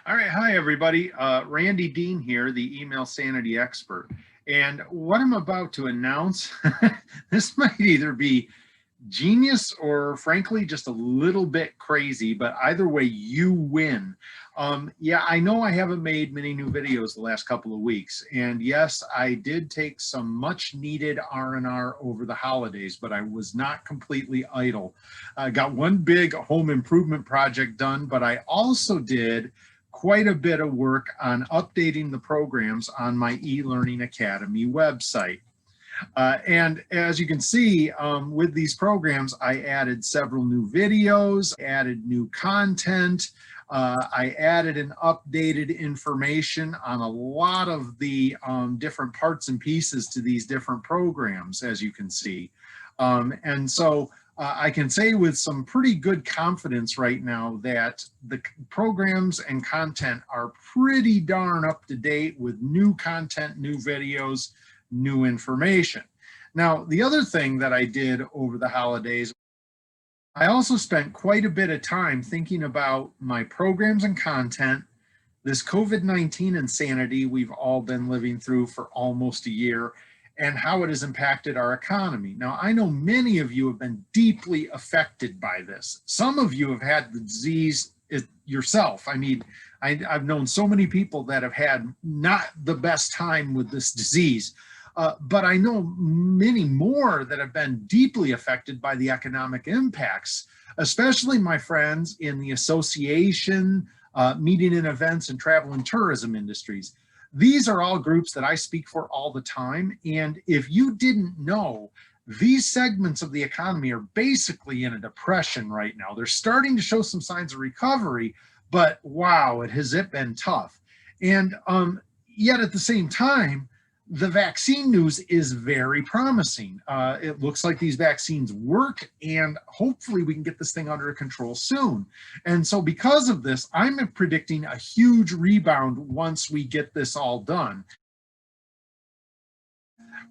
All right, hi everybody. Randy Dean here, the email sanity expert. And what I'm about to announce, this might either be genius or frankly just a little bit crazy, but either way you win. Yeah, I know I haven't made many new videos the last couple of weeks, and yes, I did take some much needed R&R over the holidays, but I was not completely idle. I got one big home improvement project done, but I also did quite a bit of work on updating the programs on my eLearning Academy website. And as you can see, with these programs, I added several new videos, added new content. I added and updated information on a lot of the different parts and pieces to these different programs, as you can see. And so I can say with some pretty good confidence right now that the programs and content are pretty darn up to date with new content, new videos, new information. Now, the other thing that I did over the holidays, I also spent quite a bit of time thinking about my programs and content, this COVID-19 insanity we've all been living through for almost a year, and how it has impacted our economy. Now, I know many of you have been deeply affected by this. Some of you have had the disease yourself. I mean, I've known so many people that have had not the best time with this disease. But I know many more that have been deeply affected by the economic impacts, especially my friends in the association, meeting and events, and travel and tourism industries. These are all groups that I speak for all the time. And if you didn't know, these segments of the economy are basically in a depression right now. They're starting to show some signs of recovery, but wow, has it been tough. And yet at the same time, the vaccine news is very promising. It looks like these vaccines work, and hopefully we can get this thing under control soon. And so because of this, I'm predicting a huge rebound once we get this all done.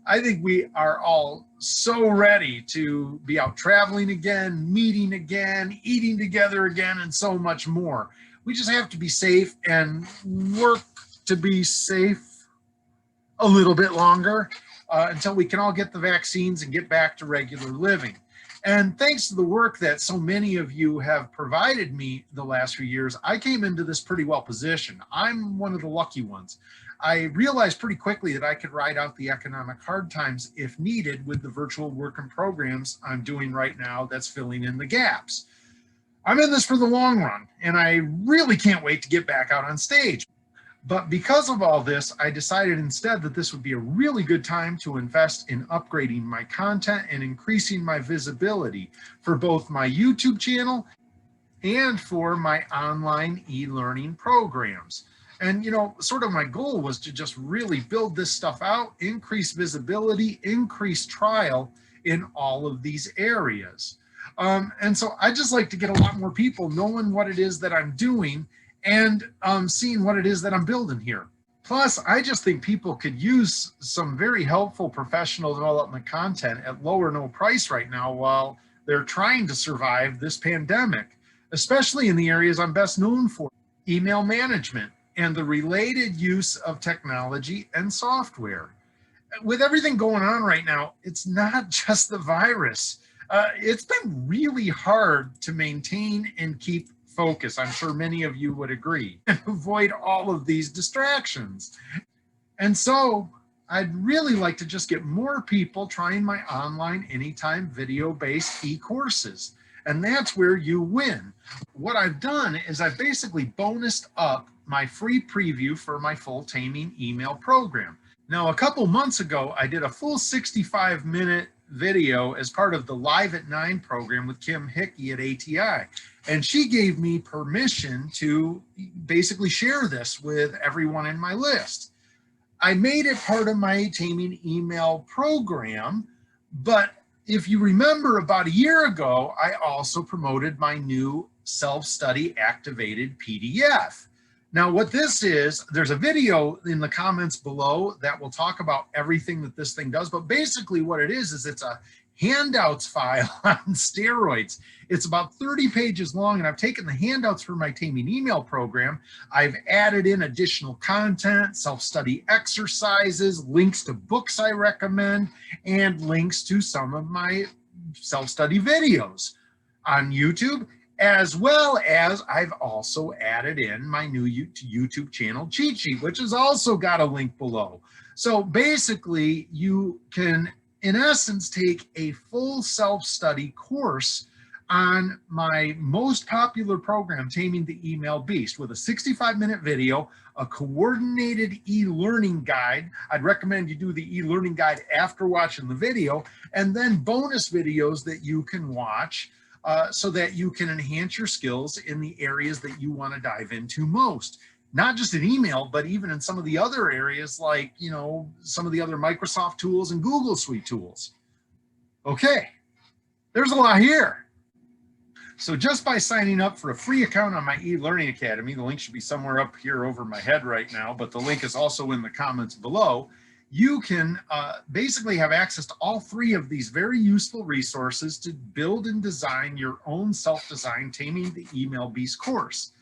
I think we are all so ready to be out traveling again, meeting again, eating together again, and so much more. We just have to be safe and work to be safe a little bit longer until we can all get the vaccines and get back to regular living. And thanks to the work that so many of you have provided me the last few years, I came into this pretty well positioned. I'm one of the lucky ones. I realized pretty quickly that I could ride out the economic hard times if needed with the virtual work and programs I'm doing right now that's filling in the gaps. I'm in this for the long run, and I really can't wait to get back out on stage. But because of all this, I decided instead that this would be a really good time to invest in upgrading my content and increasing my visibility for both my YouTube channel and for my online e-learning programs. And, you know, sort of my goal was to just really build this stuff out, increase visibility, increase trial in all of these areas. And so I just like to get a lot more people knowing what it is that I'm doing and seeing what it is that I'm building here. Plus, I just think people could use some very helpful professional development content at low or no price right now while they're trying to survive this pandemic, especially in the areas I'm best known for, email management and the related use of technology and software. With everything going on right now, it's not just the virus. It's been really hard to maintain and keep focus. I'm sure many of you would agree, and avoid all of these distractions. And so I'd really like to just get more people trying my online anytime video-based e-courses. And that's where you win. What I've done is I've basically bonused up my free preview for my full Taming email program. Now, a couple months ago, I did a full 65-minute video as part of the Live at 9 program with Kim Hickey at ATI. And she gave me permission to basically share this with everyone in my list. I made it part of my Taming email program, but if you remember about a year ago, I also promoted my new self-study activated PDF. Now what this is, there's a video in the comments below that will talk about everything that this thing does, but basically what it is it's a handouts file on steroids. It's about 30 pages long, and I've taken the handouts for my Taming email program. I've added in additional content, self-study exercises, links to books I recommend, and links to some of my self-study videos on YouTube, as well as I've also added in my new YouTube channel cheat sheet, which has also got a link below. So basically, you can, in essence, take a full self-study course on my most popular program, Taming the Email Beast, with a 65-minute video, a coordinated e-learning guide. I'd recommend you do the e-learning guide after watching the video, and then bonus videos that you can watch so that you can enhance your skills in the areas that you want to dive into most. Not just in email, but even in some of the other areas like, you know, some of the other Microsoft tools and Google Suite tools. Okay, there's a lot here. So just by signing up for a free account on my e-learning academy, the link should be somewhere up here over my head right now, but the link is also in the comments below. You can basically have access to all 3 of these very useful resources to build and design your own self-designed Taming the Email Beast course.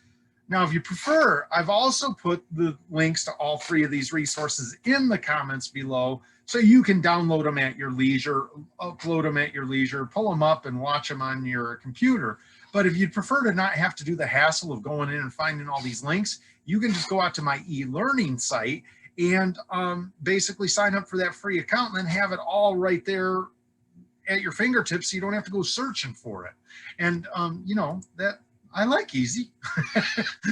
Now, if you prefer, I've also put the links to all 3 of these resources in the comments below, so you can download them at your leisure, upload them at your leisure, pull them up and watch them on your computer. But if you'd prefer to not have to do the hassle of going in and finding all these links, you can just go out to my e-learning site and basically sign up for that free account and then have it all right there at your fingertips, so you don't have to go searching for it. And you know, that I like easy.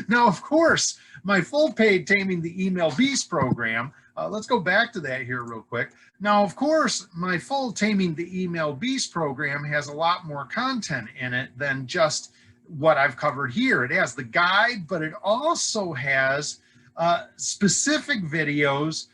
Now, of course, my full paid Taming the Email Beast program, let's go back to that here real quick. Now, of course, my full Taming the Email Beast program has a lot more content in it than just what I've covered here. It has the guide, but it also has specific videos.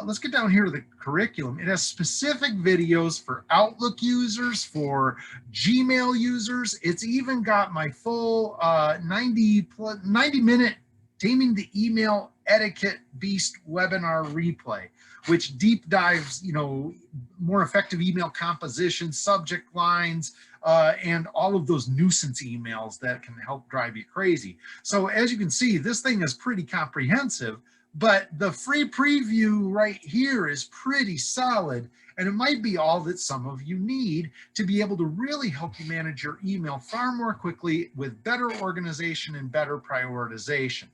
Let's get down here to the curriculum. It has specific videos for Outlook users, for Gmail users. It's even got my full 90-minute Taming the Email Etiquette Beast webinar replay, which deep dives, you know, more effective email composition, subject lines, and all of those nuisance emails that can help drive you crazy. So as you can see, this thing is pretty comprehensive. But the free preview right here is pretty solid, and it might be all that some of you need to be able to really help you manage your email far more quickly with better organization and better prioritization.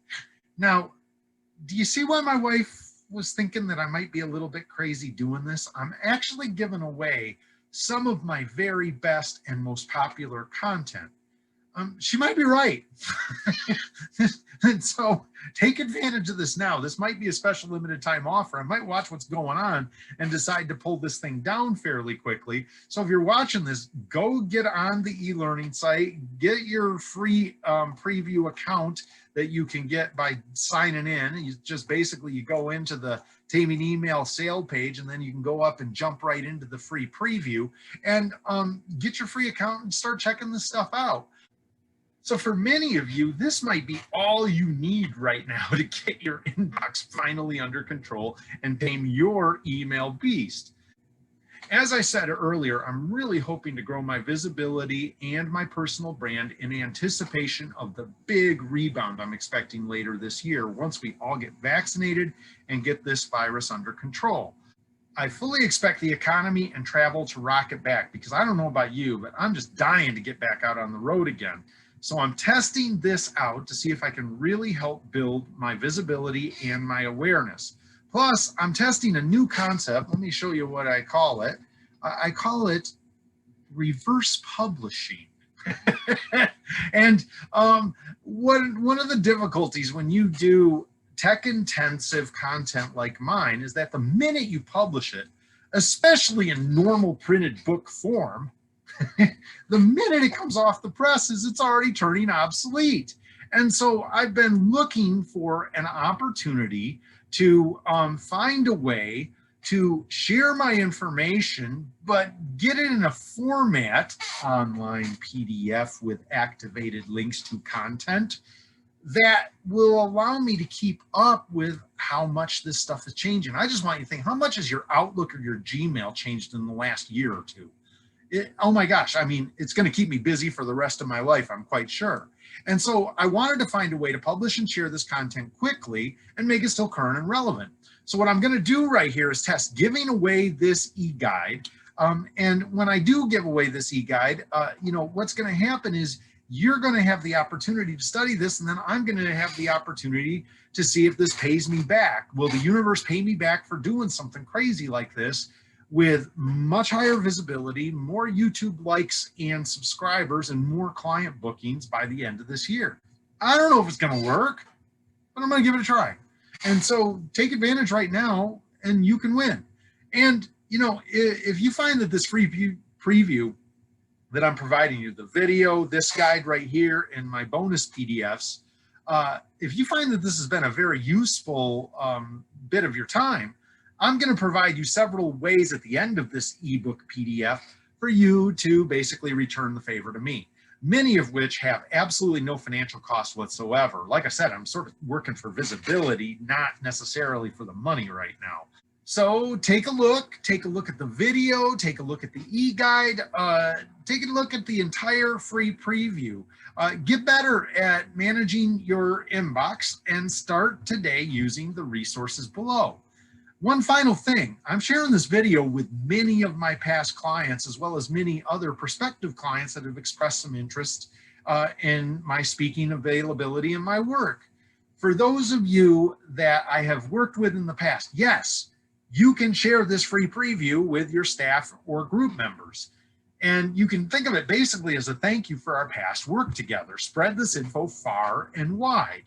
Now, do you see why my wife was thinking that I might be a little bit crazy doing this? I'm actually giving away some of my very best and most popular content. She might be right. And so take advantage of this now. This might be a special limited time offer. I might watch what's going on and decide to pull this thing down fairly quickly. So if you're watching this, go get on the e-learning site, get your free preview account that you can get by signing in. You just basically, you go into the Taming Email sale page, and then you can go up and jump right into the free preview and get your free account and start checking this stuff out. So for many of you, this might be all you need right now to get your inbox finally under control and tame your email beast. As I said earlier, I'm really hoping to grow my visibility and my personal brand in anticipation of the big rebound I'm expecting later this year once we all get vaccinated and get this virus under control. I fully expect the economy and travel to rocket back, because I don't know about you, but I'm just dying to get back out on the road again. So I'm testing this out to see if I can really help build my visibility and my awareness. Plus, I'm testing a new concept. Let me show you what I call it. I call it reverse publishing. And one of the difficulties when you do tech-intensive content like mine is that the minute you publish it, especially in normal printed book form, the minute it comes off the presses, it's already turning obsolete. And so I've been looking for an opportunity to find a way to share my information, but get it in a format, online PDF with activated links to content, that will allow me to keep up with how much this stuff is changing. I just want you to think, how much has your Outlook or your Gmail changed in the last year or two? Oh my gosh, I mean, it's going to keep me busy for the rest of my life, I'm quite sure. And so I wanted to find a way to publish and share this content quickly and make it still current and relevant. So what I'm going to do right here is test giving away this e-guide. And when I do give away this e-guide, what's going to happen is you're going to have the opportunity to study this, and then I'm going to have the opportunity to see if this pays me back. Will the universe pay me back for doing something crazy like this with much higher visibility, more YouTube likes and subscribers, and more client bookings by the end of this year? I don't know if it's going to work, but I'm going to give it a try. And so take advantage right now and you can win. And if you find that this free preview that I'm providing you, the video, this guide right here, and my bonus PDFs, if you find that this has been a very useful bit of your time, I'm going to provide you several ways at the end of this ebook PDF for you to basically return the favor to me, many of which have absolutely no financial cost whatsoever. Like I said, I'm sort of working for visibility, not necessarily for the money right now. So take a look at the video, take a look at the e-guide, take a look at the entire free preview. Get better at managing your inbox and start today using the resources below. One final thing, I'm sharing this video with many of my past clients, as well as many other prospective clients that have expressed some interest in my speaking availability and my work. For those of you that I have worked with in the past, yes, you can share this free preview with your staff or group members. And you can think of it basically as a thank you for our past work together. Spread this info far and wide.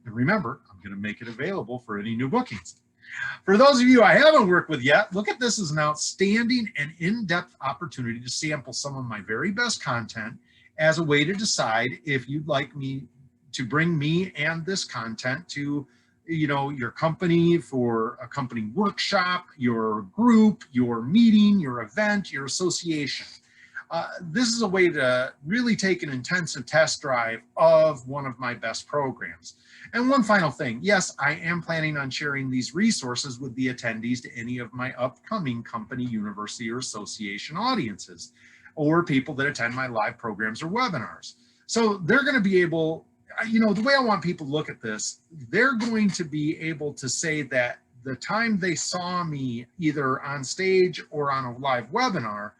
And remember, I'm going to make it available for any new bookings. For those of you I haven't worked with yet, look at this as an outstanding and in-depth opportunity to sample some of my very best content as a way to decide if you'd like me to bring me and this content to your company for a company workshop, your group, your meeting, your event, your association. This is a way to really take an intensive test drive of one of my best programs. And one final thing, yes, I am planning on sharing these resources with the attendees to any of my upcoming company, university, or association audiences, or people that attend my live programs or webinars. So they're going to be able, the way I want people to look at this, they're going to be able to say that the time they saw me either on stage or on a live webinar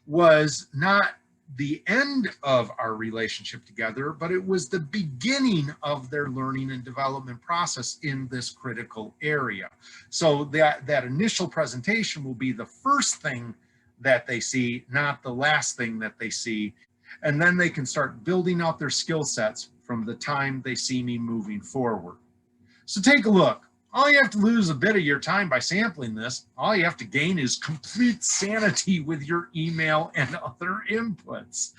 was not the end of our relationship together, but it was the beginning of their learning and development process in this critical area. So that initial presentation will be the first thing that they see, not the last thing that they see. And then they can start building out their skill sets from the time they see me moving forward. So take a look. All you have to lose a bit of your time by sampling this. All you have to gain is complete sanity with your email and other inputs.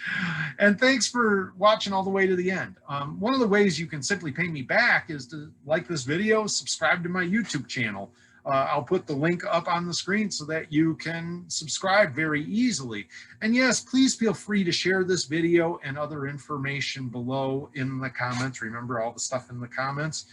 And thanks for watching all the way to the end. One of the ways you can simply pay me back is to like this video, subscribe to my YouTube channel. I'll put the link up on the screen so that you can subscribe very easily. And yes, please feel free to share this video and other information below in the comments. Remember all the stuff in the comments,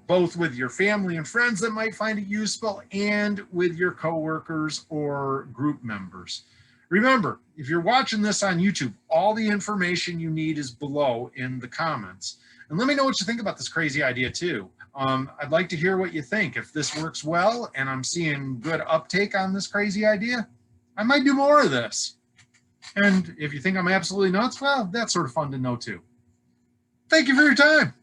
both with your family and friends that might find it useful and with your coworkers or group members. Remember, if you're watching this on YouTube, all the information you need is below in the comments. And let me know what you think about this crazy idea too. I'd like to hear what you think. If this works well and I'm seeing good uptake on this crazy idea, I might do more of this. And if you think I'm absolutely nuts, well, that's sort of fun to know too. Thank you for your time.